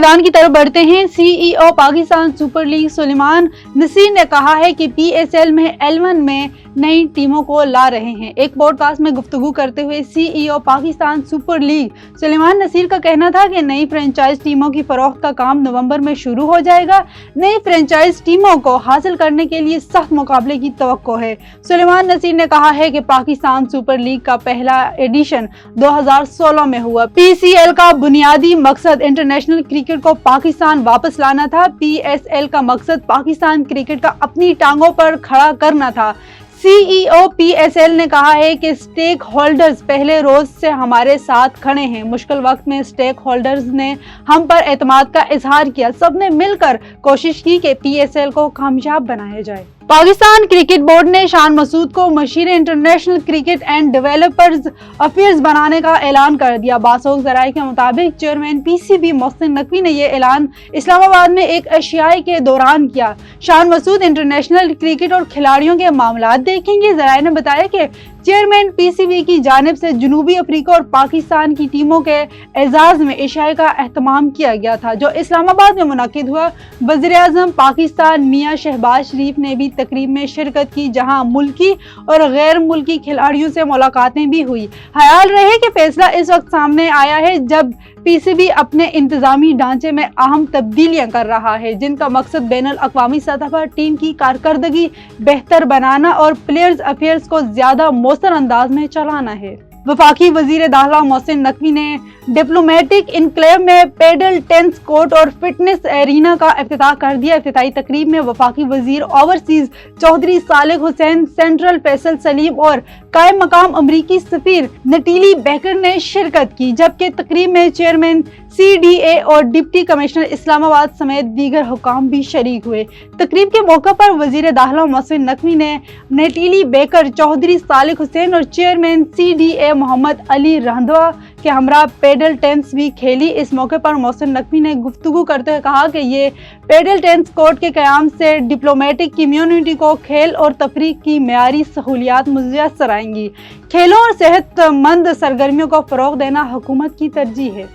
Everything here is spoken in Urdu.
میدان کی طرف بڑھتے ہیں۔ سی ای او پاکستان سپر لیگ سلیمان نصیر نے کہا ہے کہ پی ایس ایل میں L1 میں نئی ٹیموں کو لا رہے ہیں۔ ایک پوڈ کاسٹ میں گفتگو کرتے ہوئے سی ای او پاکستان سپر لیگ سلیمان نصیر کا کہنا تھا کہ نئی فرنچائز ٹیموں کی فروخت کا کام نومبر میں شروع ہو جائے گا۔ نئی فرنچائز ٹیموں کو حاصل کرنے کے لیے سخت مقابلے کی توقع ہے۔ سلیمان نصیر نے کہا ہے کہ پاکستان سپر لیگ کا پہلا ایڈیشن 2016 میں ہوا۔ پی سی ایل کا بنیادی مقصد انٹرنیشنل کرکٹ کو پاکستان واپس لانا تھا۔ پی ایس ایل کا مقصد پاکستان کرکٹ کا اپنی ٹانگوں پر کھڑا کرنا تھا۔ سی ای او پی ایس ایل نے کہا ہے کہ اسٹیک ہولڈرز پہلے روز سے ہمارے ساتھ کھڑے ہیں۔ مشکل وقت میں اسٹیک ہولڈرز نے ہم پر اعتماد کا اظہار کیا۔ سب نے مل کر کوشش کی کہ پی ایس ایل کو کامیاب بنایا جائے۔ پاکستان کرکٹ بورڈ نے شان مسعود کو مشیر international cricket and developers affairs بنانے کا اعلان کر دیا۔ باثوق ذرائع کے مطابق chairman P C B Mohsin Naqvi نے یہ اعلان اسلام آباد میں ایک عشائی کے دوران کیا۔ شان مسعود انٹرنیشنل کرکٹ اور کھلاڑیوں کے معاملات دیکھیں گے۔ ذرائع نے بتایا کہ چیئرمین پی سی بی کی جانب سے جنوبی افریقہ اور پاکستان کی ٹیموں کے اعزاز میں عشائی کا اہتمام کیا گیا تھا جو اسلام آباد میں منعقد ہوا۔ وزیر اعظم پاکستان میاں شہباز شریف نے بھی تقریب میں شرکت کی جہاں ملکی اور غیر ملکی کھلاڑیوں سے ملاقاتیں بھی ہوئی۔ خیال رہے کہ فیصلہ اس وقت سامنے آیا ہے جب پی سی بی اپنے انتظامی ڈھانچے میں اہم تبدیلیاں کر رہا ہے جن کا مقصد بین الاقوامی سطح پر ٹیم کی کارکردگی بہتر بنانا اور پلیئرز افیئرز کو زیادہ مؤثر انداز میں چلانا ہے۔ وفاقی وزیر داخلہ محسن نقوی نے ڈپلومیٹک انکلیو میں پیڈل ٹینس کورٹ اور فٹنس ایرینا کا افتتاح کر دیا۔ افتتاحی تقریب میں وفاقی وزیر اوورسیز چودھری صالح حسین، سینٹرل فیصل سلیم اور قائم مقام امریکی سفیر نٹیلی بیکر نے شرکت کی، جبکہ تقریب میں چیئرمین سی ڈی اے اور ڈپٹی کمشنر اسلام آباد سمیت دیگر حکام بھی شریک ہوئے۔ تقریب کے موقع پر وزیر داخلہ محسن نقوی نے نٹیلی بیکر، چودھری صالح حسین اور چیئرمین سی ڈی اے محمد علی رندھوا کے ہمراہ پیڈل ٹینس بھی کھیلی۔ اس موقع پر محسن نقوی نے گفتگو کرتے ہوئے کہا کہ یہ پیڈل ٹینس کورٹ کے قیام سے ڈپلومیٹک کمیونٹی کو کھیل اور تفریح کی معیاری سہولیات میسر آئیں گی۔ کھیلوں اور صحت مند سرگرمیوں کو فروغ دینا حکومت کی ترجیح ہے۔